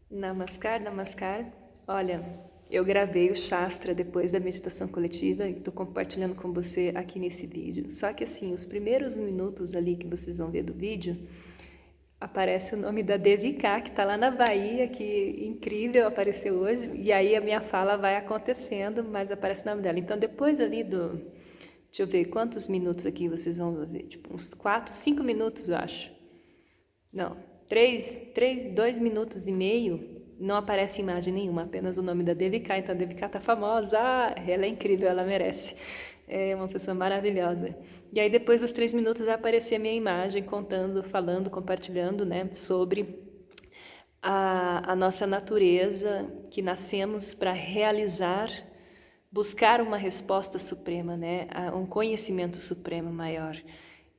Namaskar, Namaskar. Olha, eu gravei o Shastra depois da meditação coletiva e estou compartilhando com você aqui nesse vídeo. Só que assim, os primeiros minutos ali que vocês vão ver do vídeo, aparece o nome da Devika, que está lá na Bahia, que incrível, apareceu hoje. E aí a minha fala vai acontecendo, mas aparece o nome dela. Então depois ali do... Deixa eu ver quantos minutos aqui vocês vão ver. Tipo uns 4, 5 minutos, eu acho. Não, 2 minutos e meio, não aparece imagem nenhuma, apenas o nome da Devika. Então a Devika tá famosa, ela é incrível, ela merece. É uma pessoa maravilhosa. E aí depois dos 3 minutos vai aparecer a minha imagem contando, falando, compartilhando, né, sobre a nossa natureza, que nascemos para realizar, buscar uma resposta suprema, né, um conhecimento supremo maior.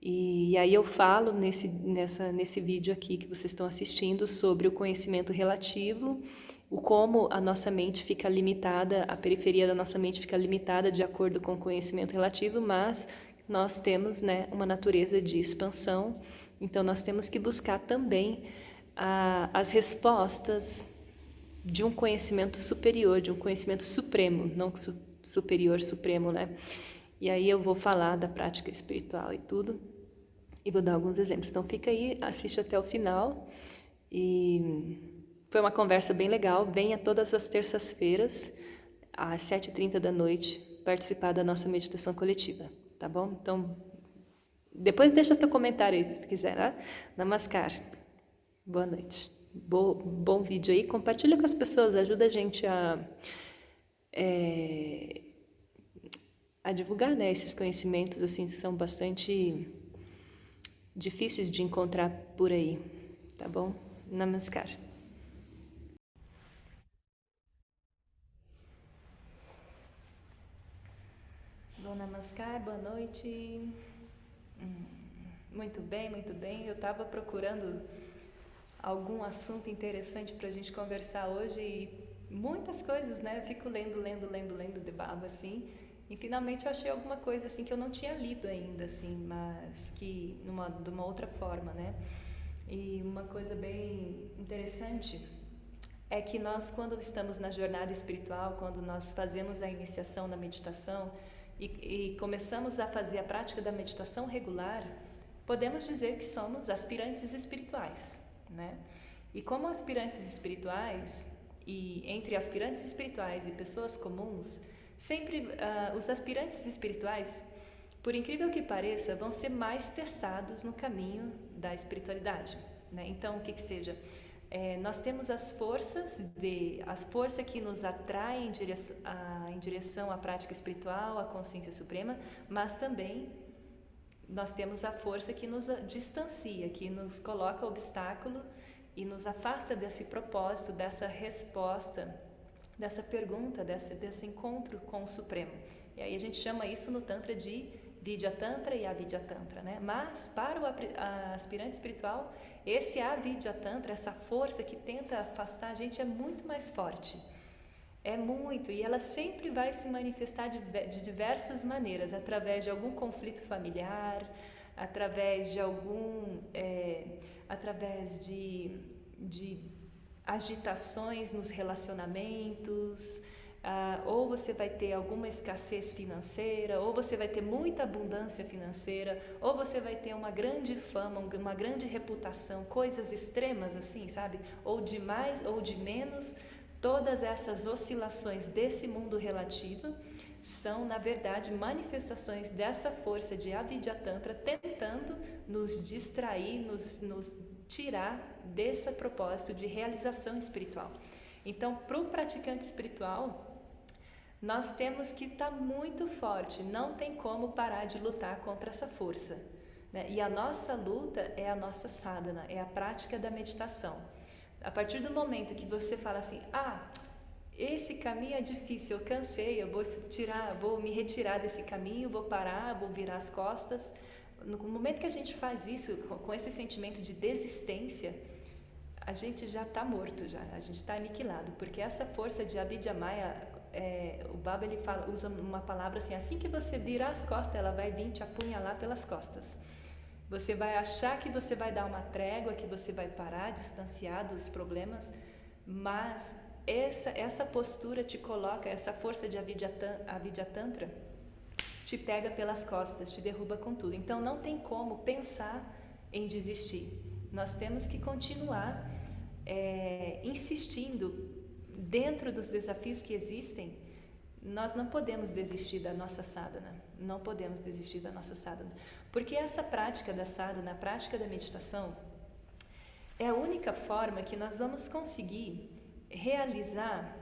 E aí eu falo nesse vídeo aqui que vocês estão assistindo sobre o conhecimento relativo, o como a nossa mente fica limitada, a periferia da nossa mente fica limitada de acordo com o conhecimento relativo, mas nós temos, né, uma natureza de expansão, então nós temos que buscar também as respostas de um conhecimento superior, de um conhecimento supremo, não superior, supremo, né? E aí eu vou falar da prática espiritual e tudo, e vou dar alguns exemplos. Então fica aí, assiste até o final. E foi uma conversa bem legal. Venha todas as terças-feiras, às 7h30 da noite, participar da nossa meditação coletiva, tá bom? Então, depois deixa teu comentário aí, se quiser, tá? Namaskar. Boa noite. Bom vídeo aí. Compartilha com as pessoas, ajuda a gente a divulgar, né, esses conhecimentos, assim, que são bastante difíceis de encontrar por aí, tá bom? Namaskar. Bom, Namaskar, boa noite. Muito bem, muito bem. Eu estava procurando algum assunto interessante para a gente conversar hoje e muitas coisas, né? Eu fico lendo de baba, assim. E finalmente eu achei alguma coisa assim que eu não tinha lido ainda, assim, mas que de uma outra forma, né? E uma coisa bem interessante é que nós, quando estamos na jornada espiritual, quando nós fazemos a iniciação na meditação e começamos a fazer a prática da meditação regular, podemos dizer que somos aspirantes espirituais, né? E como aspirantes espirituais, e entre aspirantes espirituais e pessoas comuns, sempre os aspirantes espirituais, por incrível que pareça, vão ser mais testados no caminho da espiritualidade, né? Então, o que seja? Nós temos as força que nos atrai em direção à prática espiritual, à consciência suprema, mas também nós temos a força que nos distancia, que nos coloca obstáculo e nos afasta desse propósito, dessa resposta, dessa pergunta, desse encontro com o Supremo. E aí a gente chama isso no Tantra de Vidya Tantra e Avidya Tantra, né? Mas para o aspirante espiritual, esse Avidya Tantra, essa força que tenta afastar a gente é muito mais forte. É muito, e ela sempre vai se manifestar de diversas maneiras, através de algum conflito familiar, através de através de agitações nos relacionamentos, ou você vai ter alguma escassez financeira, ou você vai ter muita abundância financeira, ou você vai ter uma grande fama, uma grande reputação, coisas extremas assim, sabe? Ou de mais ou de menos. Todas essas oscilações desse mundo relativo são, na verdade, manifestações dessa força de Avidya Tantra tentando nos distrair, nos tirar desse propósito de realização espiritual. Então, para o praticante espiritual, nós temos que estar muito forte, não tem como parar de lutar contra essa força, né? E a nossa luta é a nossa sadhana, é a prática da meditação. A partir do momento que você fala assim, esse caminho é difícil, eu cansei, eu vou me retirar desse caminho, vou parar, vou virar as costas. No momento que a gente faz isso, com esse sentimento de desistência, a gente já está morto, a gente está aniquilado, porque essa força de Avidya Maya, o Baba ele usa uma palavra assim que você virar as costas, ela vai vir te apunhalar pelas costas. Você vai achar que você vai dar uma trégua, que você vai parar, distanciar dos problemas, mas essa postura te coloca, essa força de Avidya Tantra te pega pelas costas, te derruba com tudo. Então não tem como pensar em desistir. Nós temos que continuar insistindo dentro dos desafios que existem. Nós não podemos desistir da nossa sadhana, não podemos desistir da nossa sadhana, porque essa prática da sadhana, a prática da meditação, é a única forma que nós vamos conseguir realizar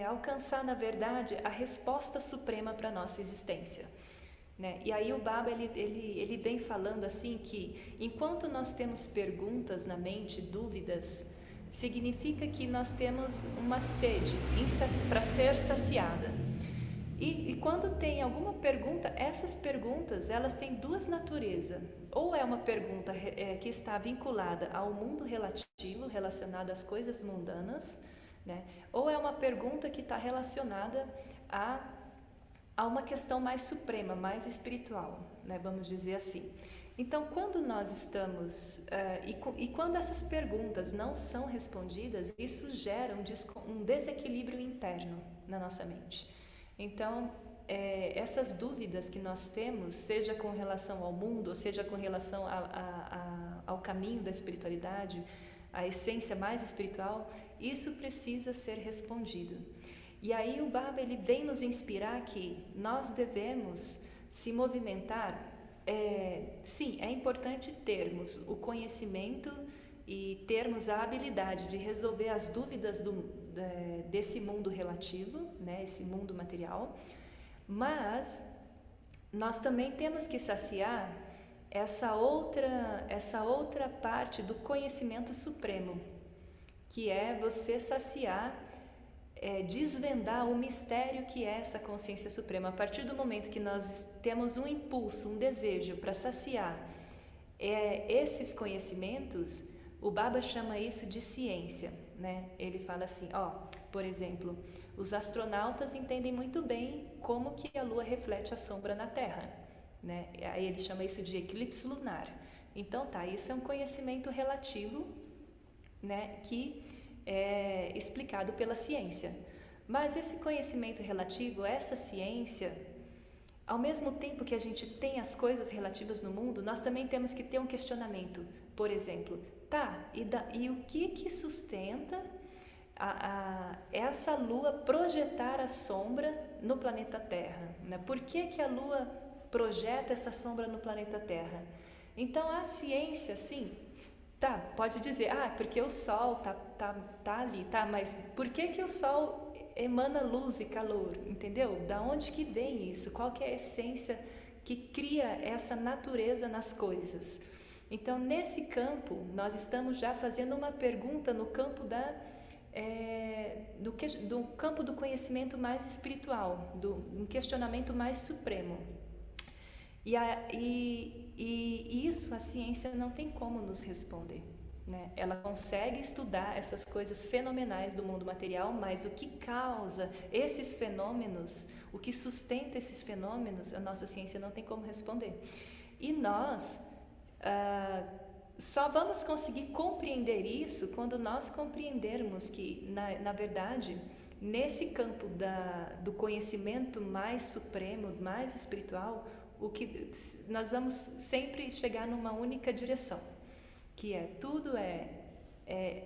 alcançar, na verdade, a resposta suprema para a nossa existência, né? E aí o Baba ele vem falando assim que enquanto nós temos perguntas na mente, dúvidas, significa que nós temos uma sede para ser saciada. E quando tem alguma pergunta, essas perguntas elas têm duas naturezas. Ou é uma pergunta que está vinculada ao mundo relativo, relacionada às coisas mundanas, né? Ou é uma pergunta que está relacionada a uma questão mais suprema, mais espiritual, né? Vamos dizer assim. Então, quando nós estamos... e quando essas perguntas não são respondidas, isso gera um desequilíbrio interno na nossa mente. Então, essas dúvidas que nós temos, seja com relação ao mundo, ou seja com relação ao caminho da espiritualidade, a essência mais espiritual, isso precisa ser respondido. E aí o Baba ele vem nos inspirar que nós devemos se movimentar. Sim, é importante termos o conhecimento e termos a habilidade de resolver as dúvidas desse mundo relativo, né, esse mundo material, mas nós também temos que saciar essa outra parte do conhecimento supremo, que é você saciar, desvendar o mistério que é essa consciência suprema. A partir do momento que nós temos um impulso, um desejo para saciar esses conhecimentos, o Baba chama isso de ciência, né? Ele fala assim, por exemplo, os astronautas entendem muito bem como que a Lua reflete a sombra na Terra, né? Aí ele chama isso de eclipse lunar. Então isso é um conhecimento relativo, né, que é explicado pela ciência. Mas esse conhecimento relativo, essa ciência, ao mesmo tempo que a gente tem as coisas relativas no mundo, nós também temos que ter um questionamento. Por exemplo, e o que sustenta essa Lua projetar a sombra no planeta Terra, né? Por que a Lua projeta essa sombra no planeta Terra? Então a ciência, sim, pode dizer, porque o Sol tá ali, mas por que o Sol emana luz e calor, entendeu? Da onde que vem isso? Qual que é a essência que cria essa natureza nas coisas? Então, nesse campo, nós estamos já fazendo uma pergunta no campo do campo do conhecimento mais espiritual, um questionamento mais supremo. E isso a ciência não tem como nos responder, né? Ela consegue estudar essas coisas fenomenais do mundo material, mas o que causa esses fenômenos, o que sustenta esses fenômenos, a nossa ciência não tem como responder. E nós só vamos conseguir compreender isso quando nós compreendermos que, na verdade, nesse campo do conhecimento mais supremo, mais espiritual, nós vamos sempre chegar numa única direção, que tudo é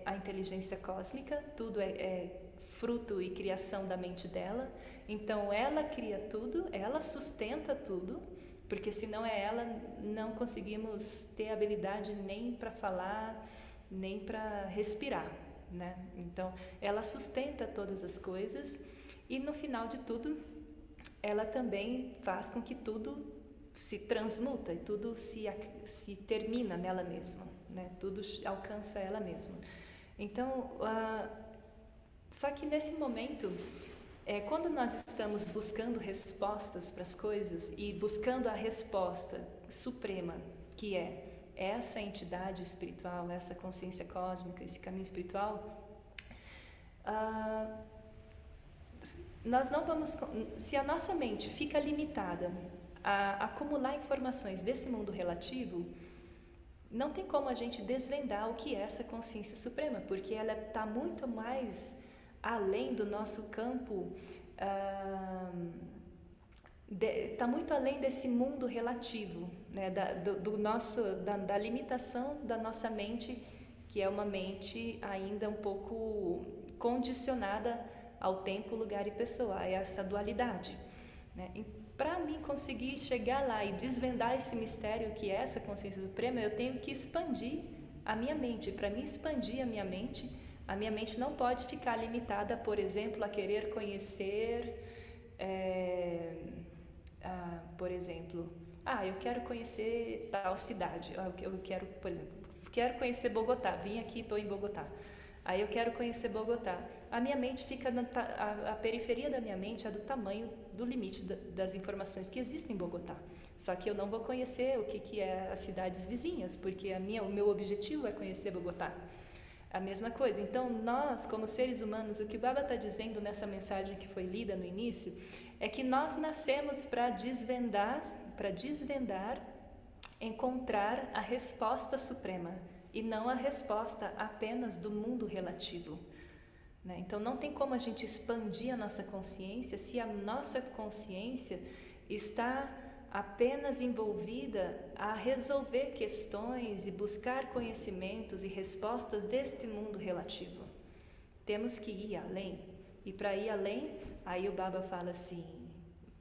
a inteligência cósmica, tudo é fruto e criação da mente dela. Então ela cria tudo, ela sustenta tudo, porque senão ela não conseguimos ter habilidade nem para falar, nem para respirar, né? Então ela sustenta todas as coisas e no final de tudo ela também faz com que tudo se transmuta e tudo se termina nela mesma, né? Tudo alcança ela mesma. Então, só que nesse momento, quando nós estamos buscando respostas para as coisas e buscando a resposta suprema, que é essa entidade espiritual, essa consciência cósmica, esse caminho espiritual, nós não vamos, se a nossa mente fica limitada a acumular informações desse mundo relativo, não tem como a gente desvendar o que é essa consciência suprema, porque ela está muito mais além do nosso campo, está muito além desse mundo relativo, né? Da limitação da nossa mente, que é uma mente ainda um pouco condicionada ao tempo, lugar e pessoa, a essa dualidade, né? Para mim conseguir chegar lá e desvendar esse mistério que é essa consciência suprema, eu tenho que expandir a minha mente. Para mim expandir a minha mente não pode ficar limitada, por exemplo, a querer conhecer, por exemplo, eu quero conhecer tal cidade, eu quero, por exemplo, quero conhecer Bogotá, vim aqui, estou em Bogotá. Aí eu quero conhecer Bogotá. A minha mente fica, a periferia da minha mente é do tamanho do limite das informações que existem em Bogotá. Só que eu não vou conhecer o que é as cidades vizinhas, porque o meu objetivo é conhecer Bogotá. A mesma coisa. Então, nós, como seres humanos, o que o Baba está dizendo nessa mensagem que foi lida no início, é que nós nascemos para desvendar, encontrar a resposta suprema, e não a resposta apenas do mundo relativo, né? Então não tem como a gente expandir a nossa consciência se a nossa consciência está apenas envolvida a resolver questões e buscar conhecimentos e respostas deste mundo relativo. Temos que ir além, e para ir além, aí o Baba fala assim,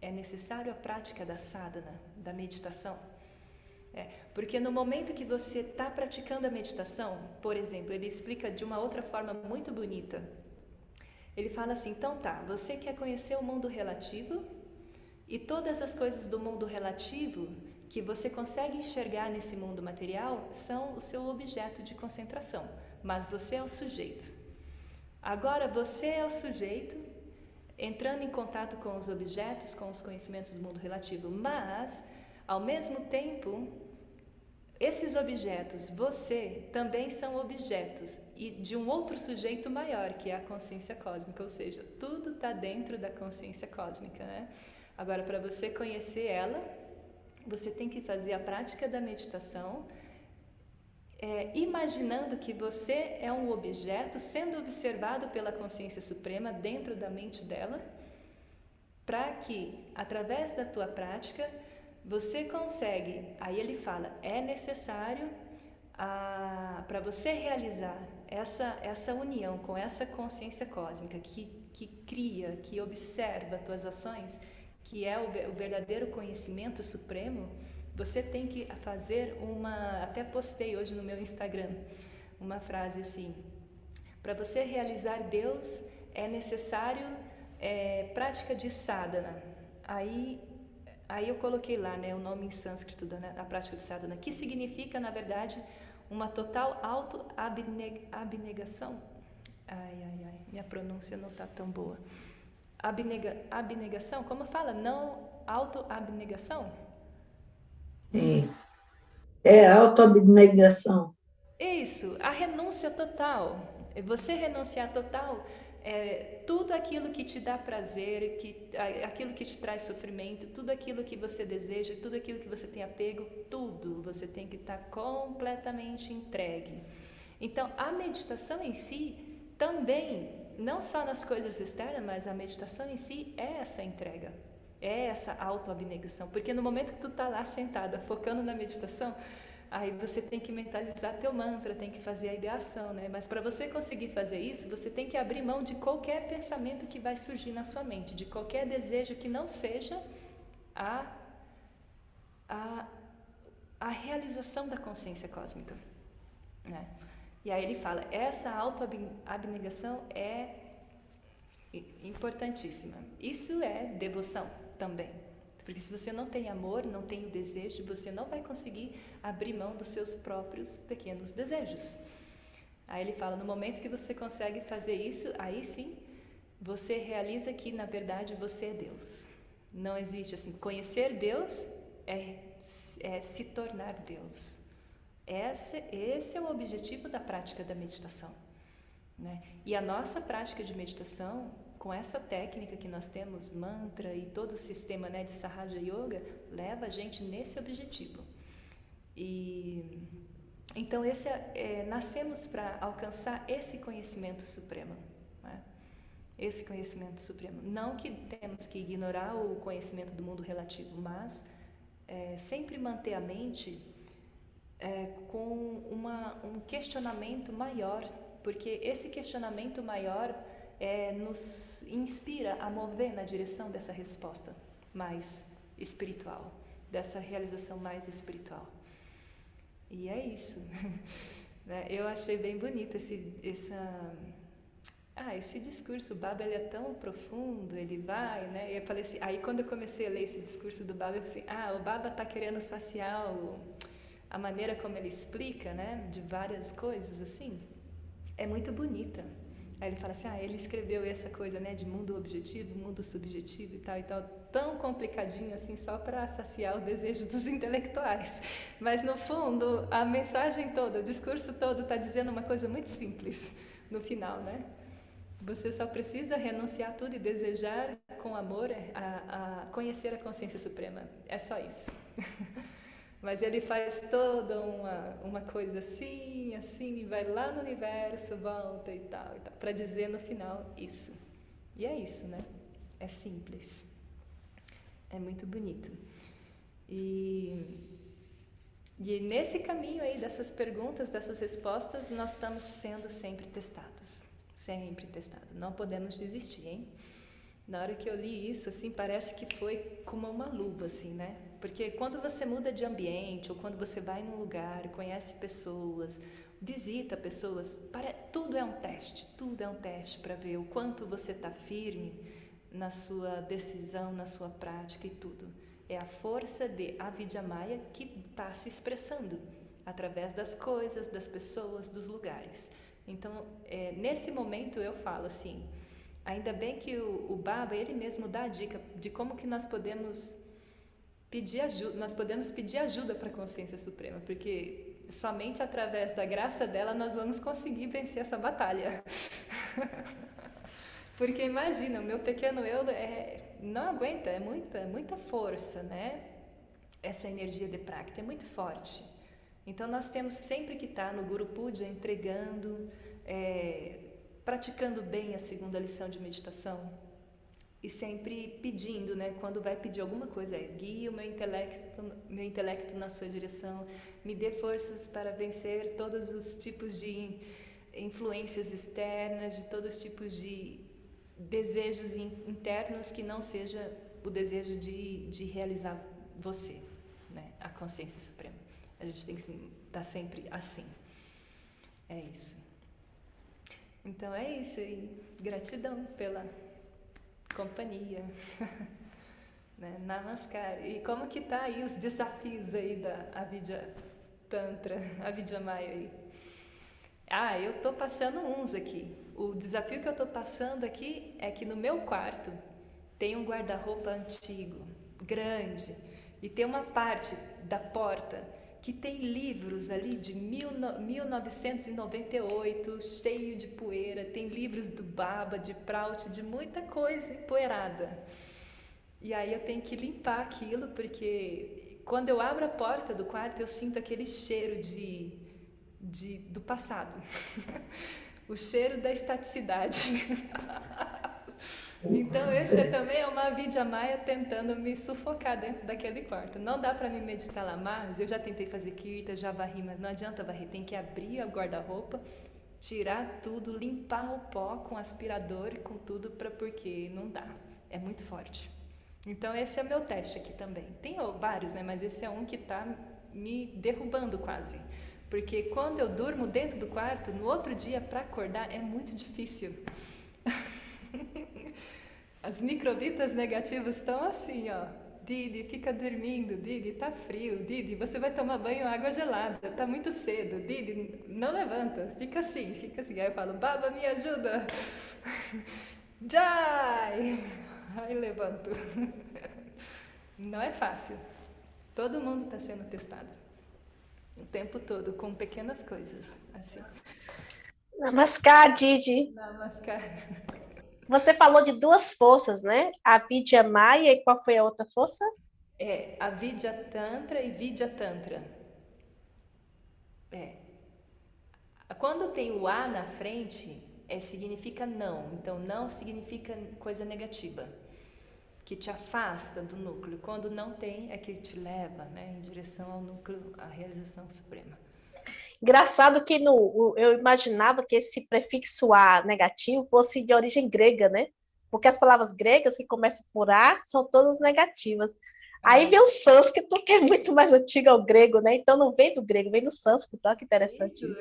é necessário a prática da sadhana, da meditação. Porque no momento que você está praticando a meditação, por exemplo, ele explica de uma outra forma muito bonita. Ele fala assim, então tá, você quer conhecer o mundo relativo e todas as coisas do mundo relativo que você consegue enxergar nesse mundo material são o seu objeto de concentração, mas você é o sujeito. Agora você é o sujeito entrando em contato com os objetos, com os conhecimentos do mundo relativo, mas ao mesmo tempo esses objetos, você, também são objetos e de um outro sujeito maior, que é a consciência cósmica, ou seja, tudo está dentro da consciência cósmica, né? Agora, para você conhecer ela, você tem que fazer a prática da meditação, imaginando que você é um objeto sendo observado pela consciência suprema dentro da mente dela, para que, através da tua prática, você consegue, aí ele fala, é necessário para você realizar essa união com essa consciência cósmica que cria, que observa as tuas ações, que é o verdadeiro conhecimento supremo, você tem que fazer até postei hoje no meu Instagram, uma frase assim, para você realizar Deus é necessário prática de sadhana. Aí eu coloquei lá, né, o nome em sânscrito da prática de sadhana, que significa, na verdade, uma total auto-abnegação. Minha pronúncia não está tão boa. Abnegação, como fala? Não auto-abnegação? Sim. É autoabnegação. Isso, a renúncia total. Você renunciar total tudo aquilo que te dá prazer, aquilo que te traz sofrimento, tudo aquilo que você deseja, tudo aquilo que você tem apego, tudo você tem que estar completamente entregue. Então, a meditação em si também, não só nas coisas externas, mas a meditação em si é essa entrega, é essa autoabnegação. Porque no momento que tu está lá sentada, focando na meditação, aí você tem que mentalizar teu mantra, tem que fazer a ideação, né? Mas para você conseguir fazer isso, você tem que abrir mão de qualquer pensamento que vai surgir na sua mente, de qualquer desejo que não seja a realização da consciência cósmica, né? E aí ele fala, essa autoabnegação é importantíssima. Isso é devoção também. Porque se você não tem amor, não tem o desejo, você não vai conseguir abrir mão dos seus próprios pequenos desejos. Aí ele fala, no momento que você consegue fazer isso, aí sim, você realiza que na verdade você é Deus. Não existe assim, conhecer Deus é se tornar Deus. Esse é o objetivo da prática da meditação, né? E a nossa prática de meditação, com essa técnica que nós temos, mantra e todo o sistema, né, de Sahaja Yoga, leva a gente nesse objetivo. E Então, nascemos para alcançar esse conhecimento supremo, né? Esse conhecimento supremo. Não que temos que ignorar o conhecimento do mundo relativo, mas sempre manter a mente com um questionamento maior, porque esse questionamento maior nos inspira a mover na direção dessa resposta mais espiritual, dessa realização mais espiritual. E é isso. Eu achei bem bonito esse discurso. O Baba, ele é tão profundo, ele vai, né? E eu falei assim, aí quando eu comecei a ler esse discurso do Baba, eu falei assim, o Baba está querendo saciar a maneira como ele explica, né? De várias coisas, assim, é muito bonita. Aí ele fala assim, ele escreveu essa coisa, né, de mundo objetivo, mundo subjetivo e tal, tão complicadinho assim, só para saciar o desejo dos intelectuais. Mas no fundo, a mensagem toda, o discurso todo está dizendo uma coisa muito simples no final, né? Você só precisa renunciar tudo e desejar com amor a conhecer a consciência suprema. É só isso. Mas ele faz toda uma coisa assim, e vai lá no universo, volta e tal, para dizer no final isso. E é isso, né? É simples. É muito bonito. E nesse caminho aí dessas perguntas, dessas respostas, nós estamos sendo sempre testados. Sempre testados. Não podemos desistir, hein? Na hora que eu li isso, assim, parece que foi como uma luva, assim, né? Porque quando você muda de ambiente, ou quando você vai num lugar, conhece pessoas, visita pessoas, tudo é um teste para ver o quanto você está firme na sua decisão, na sua prática e tudo. É a força de Avidyamaya que está se expressando através das coisas, das pessoas, dos lugares. Então, nesse momento eu falo assim, ainda bem que o Baba, ele mesmo dá a dica de como que nós podemos pedir ajuda para a consciência suprema, porque somente através da graça dela nós vamos conseguir vencer essa batalha. Porque imagina, o meu pequeno eu não aguenta, é muita força, né? Essa energia de Prakta é muito forte. Então nós temos sempre que estar no Guru Puja entregando, praticando bem a segunda lição de meditação e sempre pedindo, né? Quando vai pedir alguma coisa, guie o meu intelecto na sua direção, me dê forças para vencer todos os tipos de influências externas, de todos os tipos de desejos internos que não seja o desejo de realizar você, né? A consciência suprema. A gente tem que estar sempre assim. É isso. Então é isso, e gratidão pela companhia. Né? Namaskar. E como que tá aí os desafios aí da Avidya Tantra, Avidyamaya aí? Eu tô passando uns aqui. O desafio que eu tô passando aqui é que no meu quarto tem um guarda-roupa antigo, grande, e tem uma parte da porta que tem livros ali de 1998, cheio de poeira, tem livros do Baba, de Prout, de muita coisa empoeirada. E aí eu tenho que limpar aquilo, porque quando eu abro a porta do quarto eu sinto aquele cheiro do passado. O cheiro da estaticidade. Então esse também é uma Avidyamaya tentando me sufocar dentro daquele quarto. Não dá para me meditar lá, mas eu já tentei fazer kirta, já varri, mas não adianta varrer, tem que abrir o guarda-roupa, tirar tudo, limpar o pó com aspirador, com tudo, porque não dá, é muito forte. Então esse é meu teste aqui também. Tem vários, né, mas esse é um que está me derrubando quase. Porque quando eu durmo dentro do quarto, no outro dia para acordar é muito difícil. As microbitas negativas estão assim, ó. Didi, fica dormindo. Didi, tá frio. Didi, você vai tomar banho água gelada. Tá muito cedo. Didi, não levanta. Fica assim, fica assim. Aí eu falo, Baba, me ajuda. Jai! Aí levanto. Não é fácil. Todo mundo está sendo testado. O tempo todo, com pequenas coisas. Assim. Namaskar, Didi. Namaskar. Você falou de duas forças, né? A Avidyamaya e qual foi a outra força? Avidya Tantra e Vidya Tantra. Quando tem o A na frente, significa não. Então, não significa coisa negativa, que te afasta do núcleo. Quando não tem, é que te leva, né, em direção ao núcleo, à realização suprema. Engraçado que eu imaginava que esse prefixo A negativo fosse de origem grega, né? Porque as palavras gregas que começam por A são todas negativas. Aí vem o sânscrito, que é muito mais antigo ao grego, né? Então não vem do grego, vem do sânscrito. Olha que interessante isso.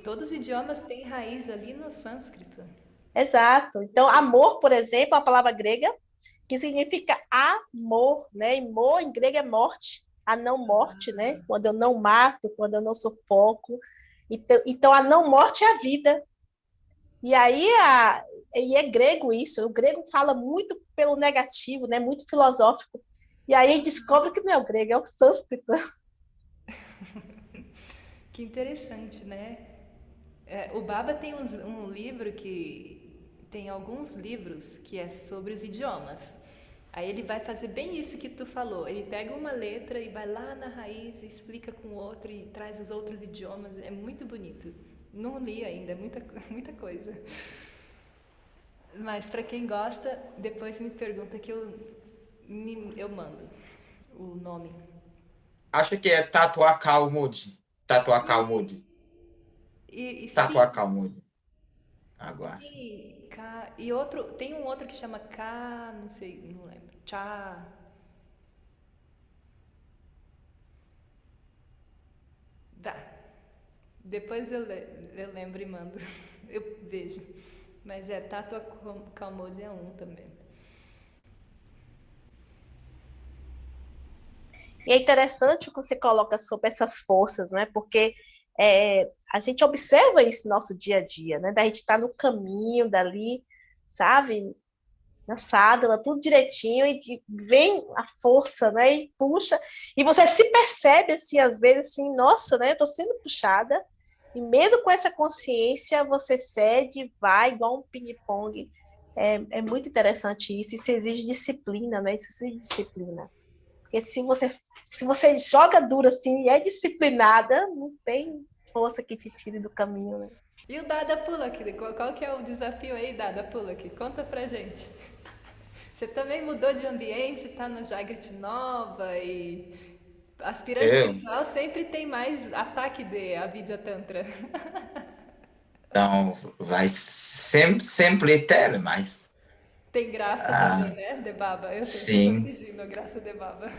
Todos os idiomas têm raiz ali no sânscrito. Exato. Então, amor, por exemplo, é uma palavra grega que significa amor, né? E mor em grego é morte, a não morte, né? Quando eu não mato, quando eu não sufoco. Então a não morte é a vida. E aí e é grego isso. O grego fala muito pelo negativo, né? Muito filosófico. E aí descobre que não é o grego, é o sânscrito. Que interessante, né? O Baba tem um livro que tem alguns livros que é sobre os idiomas. Aí ele vai fazer bem isso que tu falou. Ele pega uma letra e vai lá na raiz, explica com o outro e traz os outros idiomas. É muito bonito. Não li ainda, é muita coisa. Mas para quem gosta, depois me pergunta que eu mando o nome. Acho que é Tatuacalmude. Tatuacalmude. Sim, Tatuacalmude. Algo assim. E outro, tem um outro que chama K, não sei, não lembro. Chá. Tá. Depois eu lembro e mando. Eu vejo. Mas Tatua Calmode é um também. E é interessante o que você coloca sobre essas forças, né? Porque a gente observa isso no nosso dia a dia, né? Da gente estar no caminho dali, sabe? Na sádala, tudo direitinho, e vem a força, né? E puxa, e você se percebe, assim, às vezes, assim, nossa, né? Eu tô sendo puxada, e mesmo com essa consciência, você cede, vai, igual um ping-pong. É muito interessante isso, isso exige disciplina, né? Isso exige disciplina. Porque se você joga duro assim e é disciplinada, não tem força que te tire do caminho, né? E o Dada Pulak, qual que é o desafio aí, Dada Pulak? Conta pra gente. Você também mudou de ambiente, tá no Jagrit Nova e aspirante Eu, sexual sempre tem mais ataque de Avidya Tantra. então, vai sempre ter, mas Tem graça também, ah, né, de Baba? Eu tô sim. pedindo a graça de Baba.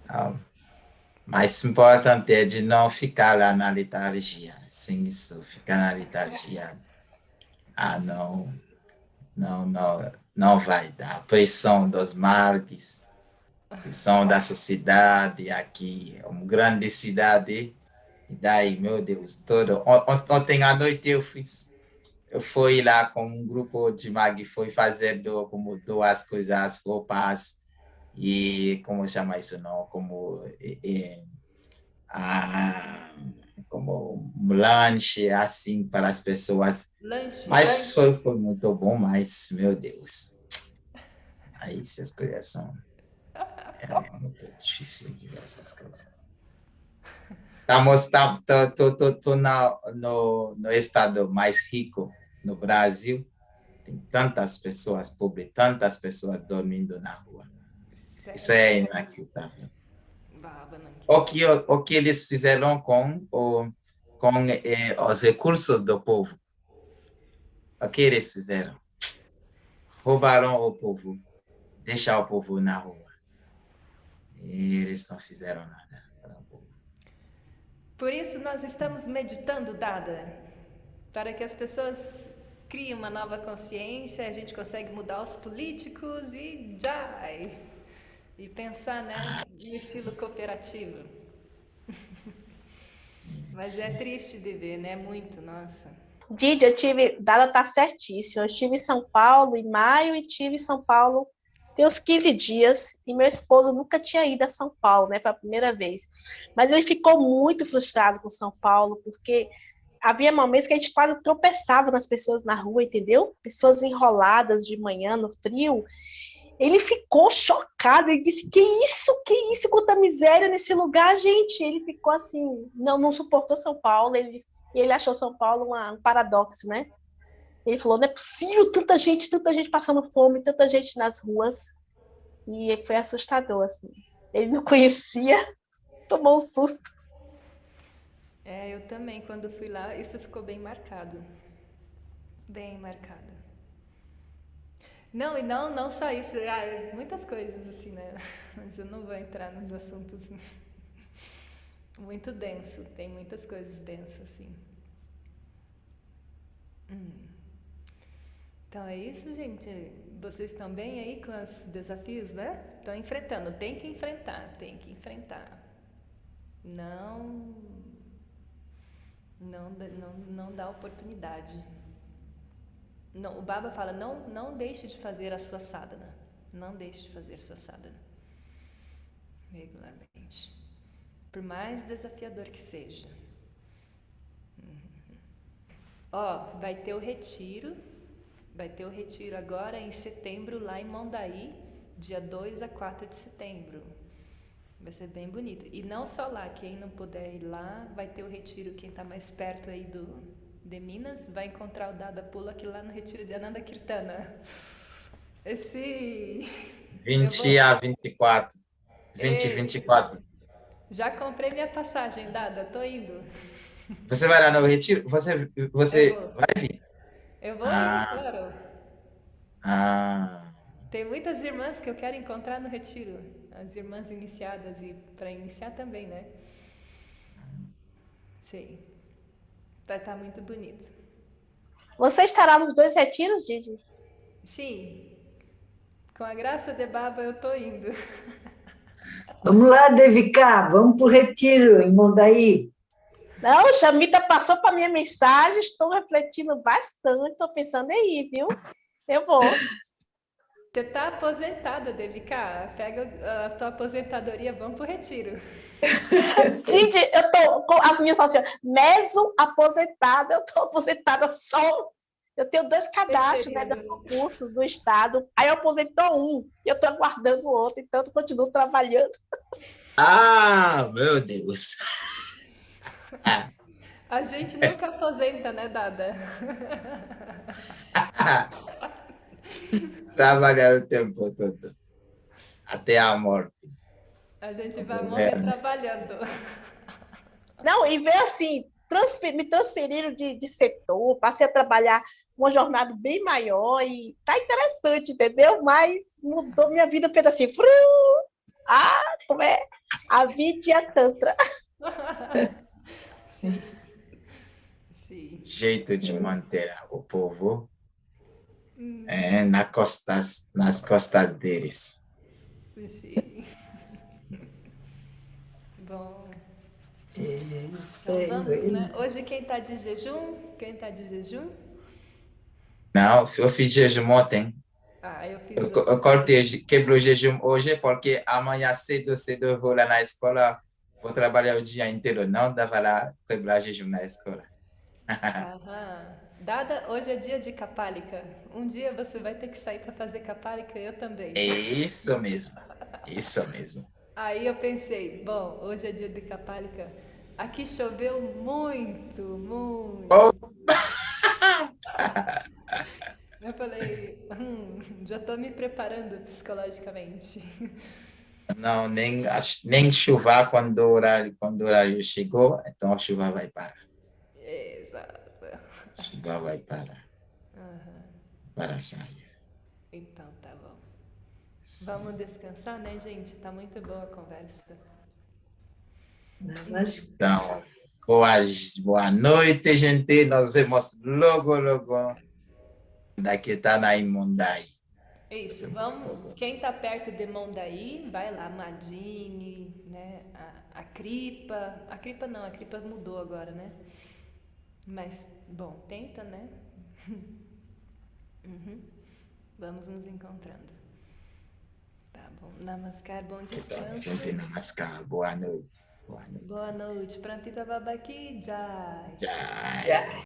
Ah, mais importante é de não ficar lá na letargia. Sem isso, ficar na letargia. Ah, não vai dar. Pressão dos marques, pressão da sociedade aqui, é uma grande cidade. E daí, meu Deus, ontem à noite eu fui lá com um grupo de mag, foi fazer como duas coisas, roupas e como chama isso não, ah, como um lanche assim para as pessoas. Lanche. Mas foi muito bom, mas meu Deus, aí essas coisas é muito difícil de ver essas coisas. Tô no estado mais rico no Brasil. Tem tantas pessoas pobres, tantas pessoas dormindo na rua. Isso é inaceitável. Baba, não. O que eles fizeram com os recursos do povo? O que eles fizeram? Roubaram o povo, deixaram o povo na rua. E eles não fizeram nada para o povo. Por isso nós estamos meditando, Dada, para que as pessoas criem uma nova consciência, a gente consegue mudar os políticos e já. E pensar, né, no estilo cooperativo. Mas é triste de ver, né? Muito, nossa. Didi, Dada tá certíssimo. Eu estive em São Paulo em maio e estive em São Paulo tem uns 15 dias e meu esposo nunca tinha ido a São Paulo, né? Foi a primeira vez. Mas ele ficou muito frustrado com São Paulo, porque havia momentos que a gente quase tropeçava nas pessoas na rua, entendeu? Pessoas enroladas de manhã no frio. Ele ficou chocado, ele disse, que isso, quanta miséria nesse lugar, gente. Ele ficou assim, não suportou São Paulo, ele achou São Paulo um paradoxo, né? Ele falou, não é possível, tanta gente passando fome, tanta gente nas ruas. E foi assustador, assim. Ele não conhecia, tomou um susto. É, eu também, quando fui lá, isso ficou bem marcado. Bem marcado. Não, e não só isso, muitas coisas assim, né? Mas eu não vou entrar nos assuntos muito denso, tem muitas coisas densas assim. Então é isso, gente. Vocês estão bem aí com os desafios, né? Estão enfrentando, tem que enfrentar. Não, não dá oportunidade. Não, o Baba fala, não deixe de fazer a sua sadhana. Não deixe de fazer a sua sadhana. Regularmente. Por mais desafiador que seja. Ó, vai ter o retiro. Vai ter o retiro agora em setembro lá em Mondaí, dia 2 a 4 de setembro. Vai ser bem bonito. E não só lá, quem não puder ir lá, vai ter o retiro, quem está mais perto aí de Minas, vai encontrar o Dada Pula aqui lá no retiro de Ananda Kirtana. Esse... 20 a 24. 20 e 24. Já comprei minha passagem, Dada, tô indo. Você vai lá no retiro? Você vai vir? Eu vou ir, claro. Ah. Tem muitas irmãs que eu quero encontrar no retiro. As irmãs iniciadas e para iniciar também, né? Sim. Vai estar muito bonito. Você estará nos 2 retiros, Gigi? Sim. Com a graça de Baba eu tô indo. Vamos lá, Devika, vamos para o retiro em Mondaí. Não, Chamita passou para minha mensagem, estou refletindo bastante, estou pensando aí, viu? Eu vou. Você tá aposentada, Devika. Pega a tua aposentadoria, vamos pro retiro. Gigi, eu tô com as minhas assim, meso aposentada, eu tô aposentada só. Eu tenho 2 cadastros, né, dos concursos do Estado. Aí eu aposentou um, e eu tô aguardando o outro, então eu continuo trabalhando. Ah, meu Deus. A gente nunca aposenta, né, Dada? Trabalhar o tempo todo. Até a morte. A gente vai morrer trabalhando. Não, e ver assim, me transferiram de setor, passei a trabalhar uma jornada bem maior e tá interessante, entendeu? Mas mudou minha vida pelo assim, como é? A Vidya Tantra. Sim. Sim. Jeito de manter o povo nas costas deles. Sim. Bom. Então vamos, né? Hoje quem tá de jejum? Quem tá de jejum? Não, eu fiz jejum ontem. Eu fiz Eu cortei, quebrou o jejum hoje, porque amanhã cedo eu vou lá na escola, vou trabalhar o dia inteiro. Não dava lá quebrar jejum na escola. Aham. Dada, hoje é dia de Kapalika. Um dia você vai ter que sair para fazer Kapalika, eu também. É isso mesmo. Isso mesmo. Aí eu pensei, bom, hoje é dia de Kapalika. Aqui choveu muito. Oh. Eu falei, já estou me preparando psicologicamente. Não, nem chuva quando o horário chegou, então a chuva vai parar. Exato. A chuva vai parar. Para sair. Então tá bom. Vamos descansar, né, gente? Tá muito boa a conversa. Então, boa noite, gente. Nos vemos logo. Daqui tá na Imundai. Isso, vamos. Quem tá perto de Mondaí, vai lá, Madine, né? A Cripa. A Cripa não, a Cripa mudou agora, né? Mas, bom, tenta, né? Vamos nos encontrando. Tá bom. Namaskar, bom descanso. Gente, namaskar. Boa noite. Boa noite. Prantita Babaki, Jai. Jai.